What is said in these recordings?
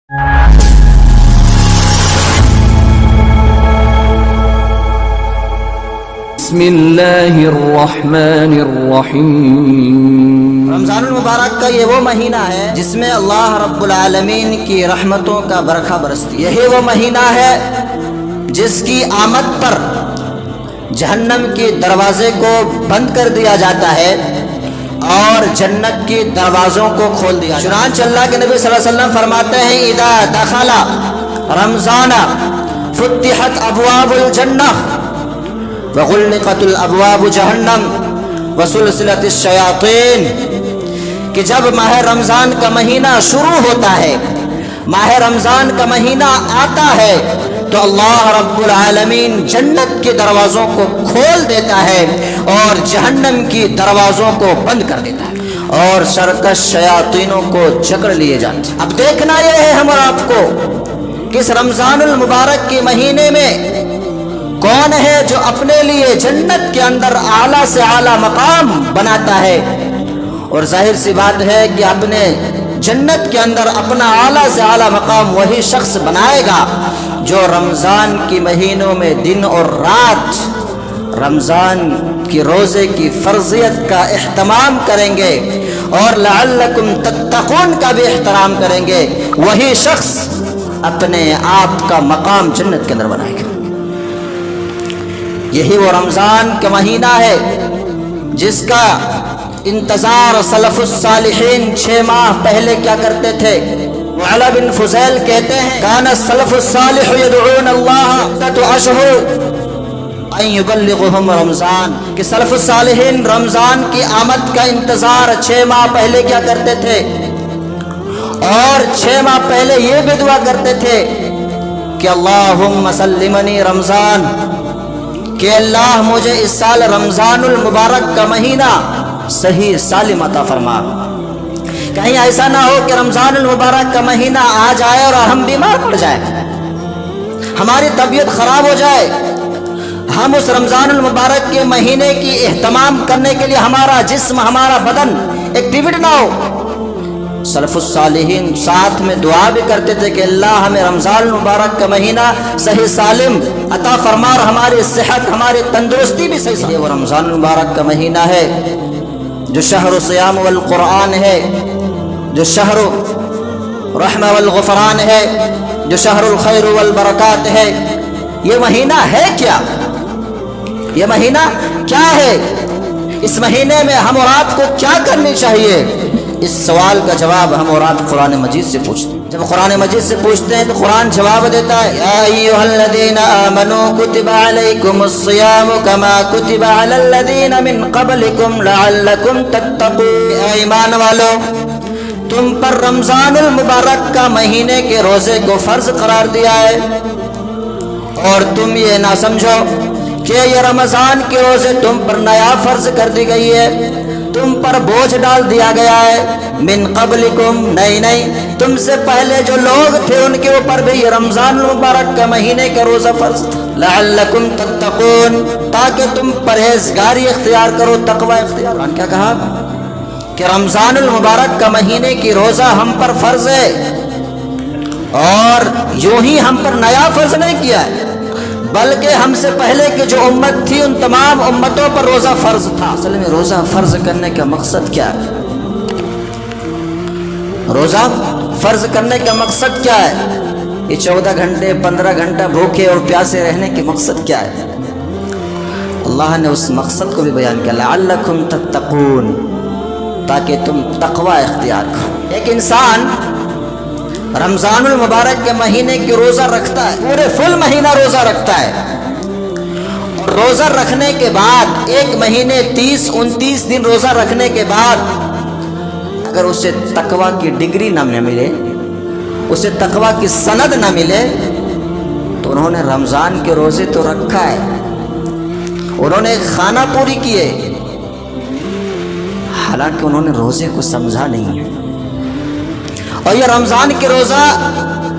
بسم اللہ الرحمن الرحیم۔ رمضان المبارک کا یہ وہ مہینہ ہے جس میں اللہ رب العالمین کی رحمتوں کا برکھا برستی ہے۔ یہی وہ مہینہ ہے جس کی آمد پر جہنم کے دروازے کو بند کر دیا جاتا ہے اور جنت کے دروازوں کو کھول دیا جاتا ہے۔ چنانچہ اللہ کے نبی صلی اللہ علیہ وسلم فرماتے ہیں اذا دخل رمضان فتحت ابواب الجنہ وغلقت الابواب جہنم وسلسلت الشیاطین، کہ جب ماہ رمضان کا مہینہ شروع ہوتا ہے، ماہ رمضان کا مہینہ آتا ہے تو اللہ رب العالمین جنت کے دروازوں کو کھول دیتا ہے اور جہنم کی دروازوں کو بند کر دیتا ہے اور سرکش شیاطینوں کو جکڑ لیے جاتے ہیں۔ اب دیکھنا یہ ہے ہم اور آپ کو کہ اس رمضان المبارک کے مہینے میں کون ہے جو اپنے لیے جنت کے اندر اعلیٰ سے اعلیٰ مقام بناتا ہے، اور ظاہر سی بات ہے کہ اپنے جنت کے اندر اپنا اعلیٰ سے اعلیٰ مقام وہی شخص بنائے گا جو رمضان کے مہینوں میں دن اور رات رمضان کے روزے کی فرضیت کا اہتمام کریں گے اور لعلکم تتقون کا بھی احترام کریں گے، وہی شخص اپنے آپ کا مقام جنت کے اندر بنائے گا۔ یہی وہ رمضان کا مہینہ ہے جس کا انتظار سلف الصالحین 6 ماہ پہلے کیا کرتے تھے۔ وعلا بن فضیل کہتے ہیں کان السلف الصالح یدعون اللہ 6 اشہر ان یبلغهم رمضان، کہ سلف الصالحین رمضان کی آمد کا انتظار 6 ماہ پہلے کیا کرتے تھے، اور 6 ماہ پہلے یہ بھی دعا کرتے تھے کہ اللہم سلمنی رمضان، کہ اللہ مجھے اس سال رمضان المبارک کا مہینہ صحیح سالم عطا فرما۔ کہیں ایسا نہ ہو کہ رمضان المبارک کا مہینہ آ جائے اور ہم بیمار پڑ جائیں، ہماری طبیعت خراب ہو جائے، ہم اس رمضان المبارک کے مہینے کی اہتمام کرنے کے لیے ہمارا جسم ہمارا بدن ایکٹیویٹ نہ ہو۔ سلف الصالحین ساتھ میں دعا بھی کرتے تھے کہ اللہ ہمیں رمضان المبارک کا مہینہ صحیح سالم عطا فرما اور ہماری صحت ہماری تندرستی بھی صحیح سالم۔ یہ وہ رمضان المبارک کا مہینہ ہے جو شہر الصیام والقرآن ہے، جو شہر رحمہ والغفران ہے، جو شہر الخیر والبرکات ہے۔ یہ مہینہ ہے کیا؟ یہ مہینہ کیا ہے؟ اس مہینے میں ہم اور آپ کو کیا کرنی چاہیے؟ اس سوال کا جواب ہم اور آپ قرآن مجید سے پوچھتے ہیں۔ جب قرآن مجید سے پوچھتے ہیں تو قرآن جواب دیتا ہے یا ایھا الذین آمنوا کتب علیکم الصیام کما کتب علی الذین من قبلکم لعلکم تتقون، اے ایمان والو تم پر رمضان المبارک کا مہینے کے روزے کو فرض قرار دیا ہے، اور تم یہ نہ سمجھو کہ یہ رمضان کے روزے تم پر نیا فرض کر دی گئی ہے، تم پر بوجھ ڈال دیا گیا ہے۔ من قبلکم، نہیں تم سے پہلے جو لوگ تھے ان کے اوپر بھی یہ رمضان المبارک کا مہینے کا روزہ فرض تھا۔ لعلکم تتقون، تاکہ تم پرہیزگاری اختیار کرو، تقوی اختیار۔ قرآن کیا کہا کہ رمضان المبارک کا مہینے کی روزہ ہم پر فرض ہے، اور یوں ہی ہم پر نیا فرض نہیں کیا ہے بلکہ ہم سے پہلے کی جو امت تھی ان تمام امتوں پر روزہ فرض تھا۔ اصل میں روزہ فرض کرنے کا مقصد کیا ہے؟ روزہ فرض کرنے کا مقصد کیا ہے؟ یہ 14 گھنٹے 15 گھنٹہ بھوکے اور پیاسے رہنے کے مقصد کیا ہے؟ اللہ نے اس مقصد کو بھی بیان کیا، لعلکم تتقون، تاکہ تم تقوی اختیار کرو۔ ایک انسان رمضان المبارک کے مہینے کی روزہ رکھتا ہے، پورے فل مہینہ روزہ رکھتا ہے، اور روزہ رکھنے کے بعد 1 مہینے 30-29 دن روزہ رکھنے کے بعد اگر اسے تقوی کی ڈگری نہ ملے، اسے تقوی کی سند نہ ملے، تو انہوں نے رمضان کے روزے تو رکھا ہے، انہوں نے خانہ پوری کیے، حالانکہ انہوں نے روزے کو سمجھا نہیں۔ اور یہ رمضان کے روزہ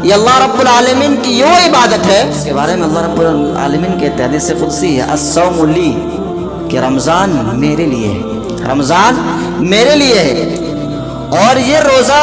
یہ اللہ رب العالمین کی یہ عبادت ہے، اس کے بارے میں اللہ رب العالمین کے حدیث قدسی ہے الصوم لی، کہ رمضان میرے لیے ہے، رمضان میرے لیے ہے۔ اور یہ روزہ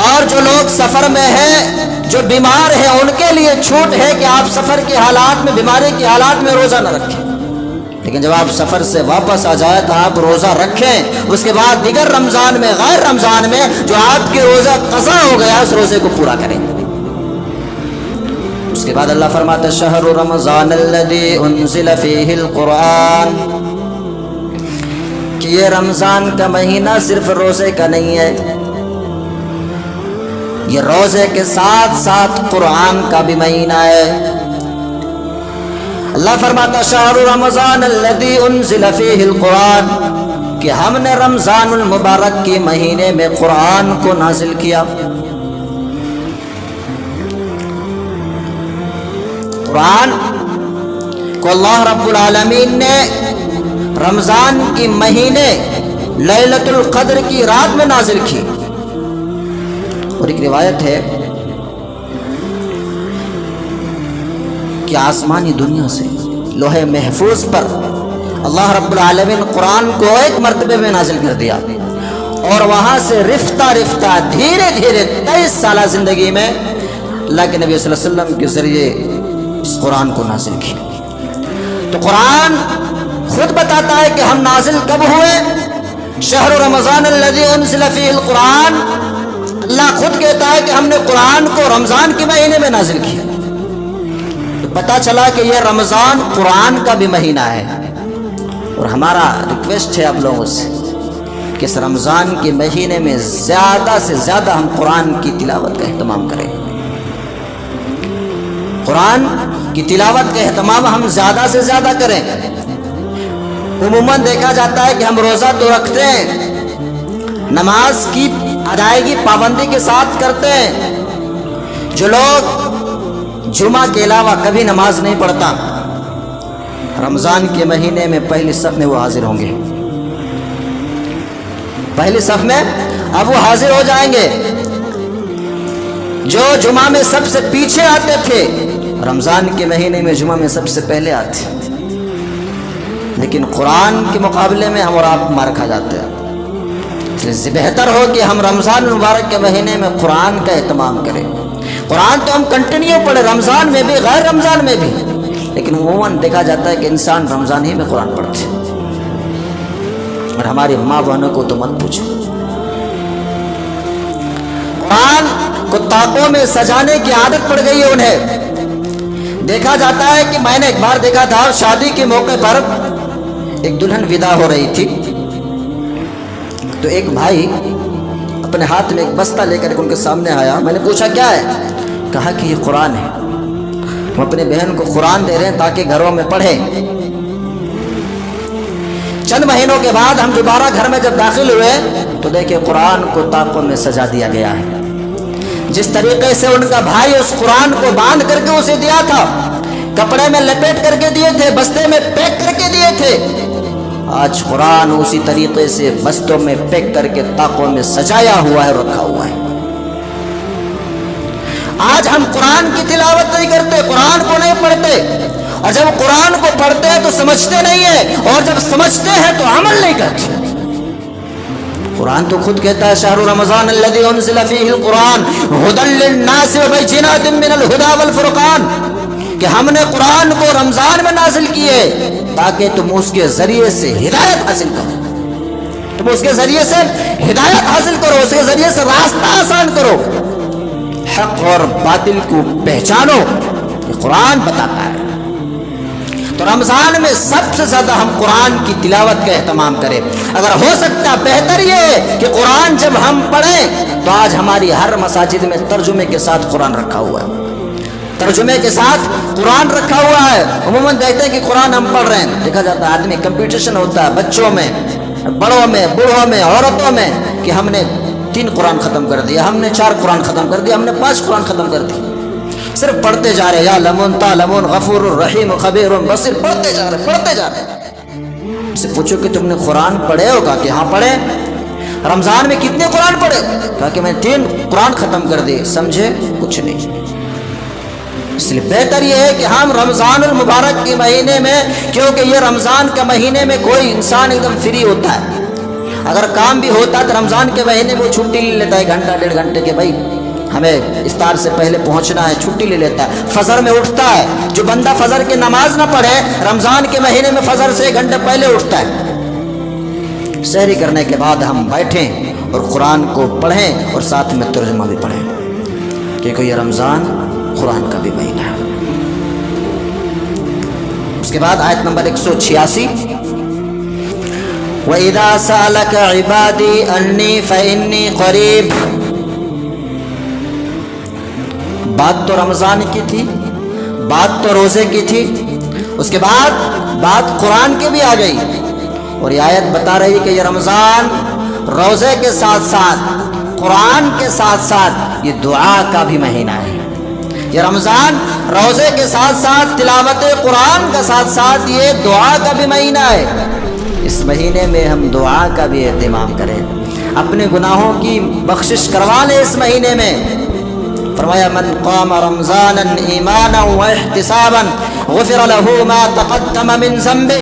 اور جو لوگ سفر میں ہیں، جو بیمار ہیں، ان کے لیے چھوٹ ہے کہ آپ سفر کے حالات میں، بیماری کے حالات میں روزہ نہ رکھیں، لیکن جب آپ سفر سے واپس آ جائے تو آپ روزہ رکھیں۔ اس کے بعد دیگر رمضان میں، غیر رمضان میں جو آپ کے روزہ قضا ہو گیا اس روزے کو پورا کریں۔ اس کے بعد اللہ فرماتا ہے شہر رمضان الذی انزل فیہ القرآن، کہ یہ رمضان کا مہینہ صرف روزے کا نہیں ہے، یہ روزے کے ساتھ ساتھ قرآن کا بھی مہینہ ہے۔ اللہ فرماتا شہر رمضان الذی انزل فیہ القرآن، کہ ہم نے رمضان المبارک کے مہینے میں قرآن کو نازل کیا۔ قرآن کو اللہ رب العالمین نے رمضان کی مہینے لیلۃ القدر کی رات میں نازل کی۔ اور ایک روایت ہے کہ آسمانی دنیا سے لوح محفوظ پر اللہ رب العالمین قرآن کو ایک مرتبے میں نازل کر دیا، اور وہاں سے رفتہ رفتہ دھیرے دھیرے 23 سالہ زندگی میں اللہ کے نبی صلی اللہ علیہ وسلم کے ذریعے اس قرآن کو نازل کی۔ تو قرآن خود بتاتا ہے کہ ہم نازل کب ہوئے، شہر رمضان الذی انزل فیہ القرآن، اللہ خود کہتا ہے کہ ہم نے قرآن کو رمضان کے مہینے میں نازل کیا۔ تو پتہ چلا کہ یہ رمضان قرآن کا بھی مہینہ ہے، اور ہمارا ریکویسٹ ہے آپ لوگوں سے کہ اس رمضان کے مہینے میں زیادہ سے زیادہ ہم قرآن کی تلاوت کا اہتمام کریں۔ قرآن کی تلاوت کا اہتمام ہم زیادہ سے زیادہ کریں۔ عموماً دیکھا جاتا ہے کہ ہم روزہ تو رکھتے ہیں، نماز کی ادائیگی پابندی کے ساتھ کرتے ہیں، جو لوگ جمعہ کے علاوہ کبھی نماز نہیں پڑھتا، رمضان کے مہینے میں پہلی صف میں وہ حاضر ہوں گے، پہلی صف میں اب وہ حاضر ہو جائیں گے۔ جو جمعہ میں سب سے پیچھے آتے تھے، رمضان کے مہینے میں جمعہ میں سب سے پہلے آتے، لیکن قرآن کے مقابلے میں ہم اور آپ مار کھا جاتے ہیں۔ اس لیے بہتر ہو کہ ہم رمضان المبارک کے مہینے میں قرآن کا اہتمام کریں۔ قرآن تو ہم کنٹینیو پڑھیں، رمضان میں بھی غیر رمضان میں بھی، لیکن عموماً دیکھا جاتا ہے کہ انسان رمضان ہی میں قرآن پڑھتے ہیں، اور ہماری ماں بہنوں کو تو مت پوچھو، قرآن کو طاقوں میں سجانے کی عادت پڑ گئی ہے انہیں۔ دیکھا جاتا ہے کہ میں نے ایک بار دیکھا تھا، شادی کے موقع پر ایک دلہن ودا ہو رہی تھی، تو ایک بھائی اپنے ہاتھ میں ایک بستہ لے کر ان کے سامنے آیا۔ میں نے پوچھا کیا ہے؟ کہا کہ یہ قرآن ہے، ہم اپنے بہن کو قرآن دے رہے ہیں تاکہ گھروں میں پڑھیں۔ چند مہینوں کے بعد ہم دوبارہ گھر میں جب داخل ہوئے تو دیکھیں قرآن کو طاقوں میں سجا دیا گیا ہے۔ جس طریقے سے ان کا بھائی اس قرآن کو باندھ کر کے اسے دیا تھا، کپڑے میں لپیٹ کر کے دیے تھے، بستے میں پیک کر کے دیے تھے، آج قرآن اسی طریقے سے بستوں میں پیک کر کے طاقوں میں سجایا ہوا ہے، رکھا ہوا ہے۔ آج ہم قرآن کی تلاوت نہیں کرتے، قرآن کو نہیں پڑھتے، اور جب قرآن کو پڑھتے ہیں تو سمجھتے نہیں ہیں، اور جب سمجھتے ہیں تو عمل نہیں کرتے۔ قرآن تو خود کہتا ہے شہر رمضان الذی انزل فیہ القرآن ھدی للناس وبینات من الھدی والفرقان، کہ ہم نے قرآن کو رمضان میں نازل کیے تاکہ تم اس کے ذریعے سے ہدایت حاصل کرو، تم اس کے ذریعے سے ہدایت حاصل کرو، اس کے ذریعے سے راستہ آسان کرو، حق اور باطل کو پہچانو، یہ قرآن بتاتا ہے۔ تو رمضان میں سب سے زیادہ ہم قرآن کی تلاوت کا اہتمام کریں۔ اگر ہو سکتا بہتر یہ ہے کہ قرآن جب ہم پڑھیں تو آج ہماری ہر مساجد میں ترجمے کے ساتھ قرآن رکھا ہوا ہے، ترجمے کے ساتھ قرآن رکھا ہوا ہے۔ عموماً دیکھتے ہیں کہ قرآن ہم پڑھ رہے ہیں، دیکھا جاتا ہے آدمی کمپٹیشن ہوتا ہے بچوں میں، بڑوں میں، بوڑھوں میں، عورتوں میں، کہ ہم نے 3 قرآن ختم کر دیا، ہم نے 4 قرآن ختم کر دیا، ہم نے 5 قرآن ختم کر دی، صرف پڑھتے جا رہے، یا لمون تعلمون غفور الرحیم خبیر بصیر، پڑھتے جا رہے، پڑھتے جا رہے۔ اس سے پوچھو کہ تم نے قرآن پڑھے ہوگا؟ کہ ہاں پڑھے۔ رمضان میں کتنے قرآن پڑھے؟ کہا کہ میں 3 قرآن ختم کر دیے، سمجھے کچھ نہیں۔ اس لیے بہتر یہ ہے کہ ہم رمضان المبارک کے مہینے میں، کیونکہ یہ رمضان کا مہینے میں کوئی انسان ایک دم فری ہوتا ہے، اگر کام بھی ہوتا تو رمضان کے مہینے میں وہ چھٹی لے لیتا ہے 1 گھنٹہ 1.5 گھنٹے کے، بھائی ہمیں افطار سے پہلے پہنچنا ہے، چھٹی لے لیتا ہے، فجر میں اٹھتا ہے۔ جو بندہ فجر کی نماز نہ پڑھے رمضان کے مہینے میں فجر سے 1 گھنٹہ پہلے اٹھتا ہے، سحری کرنے کے بعد ہم بیٹھیں اور قرآن کو پڑھیں اور ساتھ میں ترجمہ بھی پڑھیں، کیونکہ یہ رمضان قرآن کا بھی مہینہ ہے۔ اس کے بعد آیت نمبر 186، وَإِذَا سَأَلَكَ عِبَادِي أَنِّي فَإِنِّي قَرِيبٌ۔ بات تو رمضان کی تھی، بات تو روزے کی تھی، اس کے بعد بات قرآن کی بھی آ گئی، اور یہ آیت بتا رہی کہ یہ رمضان روزے کے ساتھ ساتھ قرآن کے ساتھ ساتھ یہ دعا کا بھی مہینہ ہے۔ یہ رمضان روزے کے ساتھ ساتھ تلاوت قرآن کے ساتھ ساتھ یہ دعا کا بھی مہینہ ہے۔ اس مہینے میں ہم دعا کا بھی اہتمام کریں، اپنے گناہوں کی بخشش کروا لیں اس مہینے میں۔ فرمایا من قام رمضانا ایمانا واحتسابا غفر له ما تقدم من ذنبه۔